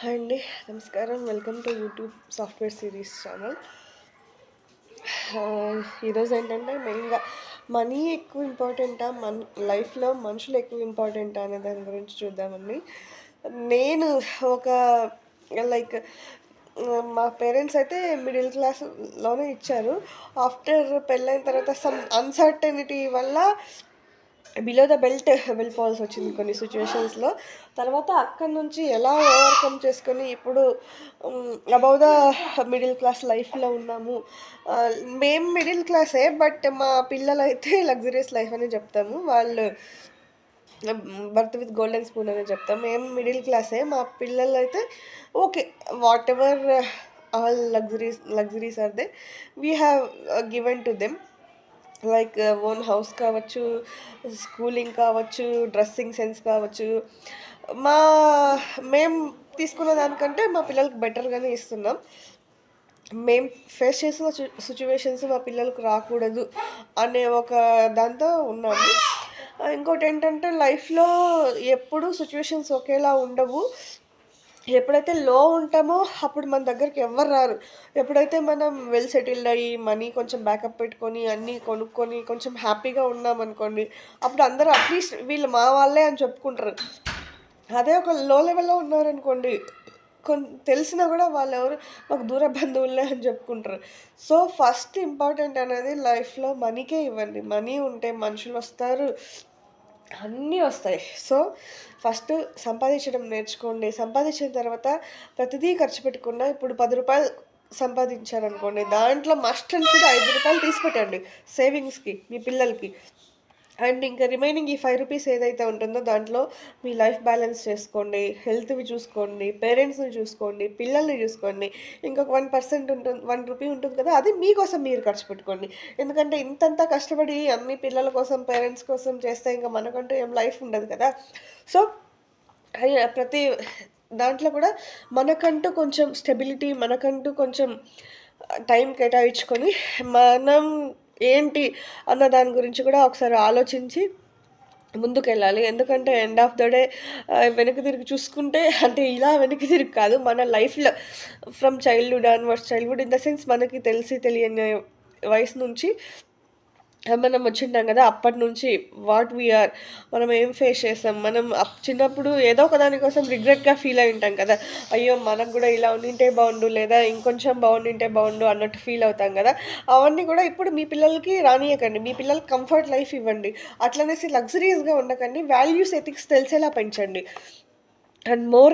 Hi అండి, నమస్కారం. Welcome to YouTube software series channel. ఈరోజు ఏంటంటే మెయిన్గా మనీ ఎక్కువ ఇంపార్టెంటా, లైఫ్లో మనుషులు ఎక్కువ ఇంపార్టెంటా అనే దాని గురించి చూద్దామండి. నేను ఒక లైక్ మా పేరెంట్స్ అయితే మిడిల్ క్లాస్లోనే ఇచ్చారు. ఆఫ్టర్ పెళ్ళైన తర్వాత సమ్ అన్సర్టనిటీ వల్ల బిలో ద బెల్ట్ వెళ్ళిపోవాల్సొచ్చింది కొన్ని సిట్యుయేషన్స్‌లో. తర్వాత అక్కడి నుంచి ఎలా ఓవర్‌కమ్ చేసుకొని ఇప్పుడు అబౌవ్ ద మిడిల్ క్లాస్ లైఫ్‌లో ఉన్నాము. ఆహ్, మేము మిడిల్ క్లాసే. బట్ మా పిల్లలైతే లగ్జరియస్ లైఫ్ అనే చెప్తాము. వాళ్ళు బర్త్ విత్ గోల్డెన్ స్పూన్ అనే చెప్తాం. మేము మిడిల్ క్లాసే. మా పిల్లలైతే okay. Whatever all luxuries are they, we have given to them. Like own house కావచ్చు, స్కూలింగ్ కావచ్చు, డ్రెస్సింగ్ సెన్స్ కావచ్చు. మా మేము తీసుకున్న దానికంటే మా పిల్లలకి బెటర్‌గానే ఇస్తున్నాం. మేము ఫేస్ చేసిన సిట్యుయేషన్స్ మా పిల్లలకు రాకూడదు అనే ఒక దాంతో ఉన్నాము. ఇంకోటేంటంటే లైఫ్‌లో ఎప్పుడూ సిట్యుయేషన్స్ ఒకేలా ఉండవు. ఎప్పుడైతే లో ఉంటామో అప్పుడు మన దగ్గరికి ఎవ్వరు రారు. ఎప్పుడైతే మనం వెల్ సెటిల్డ్ అయ్యి, మనీ కొంచెం బ్యాకప్ పెట్టుకొని, అన్నీ కొనుక్కొని, కొంచెం హ్యాపీగా ఉన్నామనుకోండి, అప్పుడు అందరూ అట్‌లీస్ట్ వీళ్ళు మా వాళ్ళే అని చెప్పుకుంటారు. అదే ఒక లో లెవెల్‌లో ఉన్నారనుకోండి, తెలిసినా గూడా వాళ్ళెవరు మాకు దూర బంధువులే అని చెప్పుకుంటారు. సో, ఫస్ట్ ఇంపార్టెంట్ అనేది లైఫ్‌లో మనీకే ఇవ్వండి. మనీ ఉంటే మనుషులొస్తారు, అన్నీ వస్తాయి. సో, ఫస్ట్ సంపాదించడం నేర్చుకోండి. సంపాదించిన తర్వాత ప్రతిదీ ఖర్చు పెట్టకుండా ఇప్పుడు రూ. 10 సంపాదించారనుకోండి, దాంట్లో మస్ట్ అండ్ షుడ్ రూ. 5 తీసి పెట్టండి సేవింగ్స్‌కి మీ పిల్లలకి. అండ్ ఇంకా రిమైనింగ్ ఈ రూ. 5 ఏదైతే ఉంటుందో దాంట్లో మీ లైఫ్ బ్యాలెన్స్ చేసుకోండి. హెల్త్‌వి చూసుకోండి, పేరెంట్స్‌ని చూసుకోండి, పిల్లల్ని చూసుకోండి. ఇంకొక 1% రూ. 1 ఉంటుంది కదా! అది మీకోసం మీరు ఖర్చు పెట్టుకోండి. ఎందుకంటే ఇంతంతా కష్టపడి అన్ని పిల్లల కోసం, పేరెంట్స్ కోసం చేస్తే ఇంక మనకంటూ ఏం లైఫ్ ఉండదు కదా! సో, ప్రతి దాంట్లో కూడా మనకంటూ కొంచెం స్టెబిలిటీ, మనకంటూ కొంచెం టైం కేటాయించుకొని, మనం ఏంటి అన్న దాని గురించి కూడా ఒకసారి ఆలోచించి ముందుకెళ్ళాలి. ఎందుకంటే ఎండ్ ఆఫ్ ద డే వెనక్కి తిరిగి చూసుకుంటే అంటే ఇలా వెనక్కి తిరిగి కాదు. మన లైఫ్‌లో from childhood in the sense మనకి తెలిసి తెలియని వయసు నుంచి మనం వచ్చుంటాం గదా! అప్పటినుంచి వాట్ వి ఆర్, మనం ఏం ఫేస్ చేసాం. మనం చిన్నప్పుడు ఏదో ఒక దాని కోసం రిగ్రెట్‌గా ఫీల్ అయి ఉంటాం కదా! అయ్యో! మనకు గూడా ఇలా ఉండింటే బావుండు, లేదా ఇంకొంచెం బావుండింటే బావుండు అన్నట్టు ఫీల్ అవుతాం గదా! అవన్నీ గూడా ఇప్పుడు మీ పిల్లలకి రానీయకండి. మీ పిల్లలకి కంఫర్ట్ లైఫ్ ఇవ్వండి. అట్లనేసి లగ్జరియస్‌గా ఉండకండి. వాల్యూస్, ఎథిక్స్ తెలిసేలా పెంచండి. And more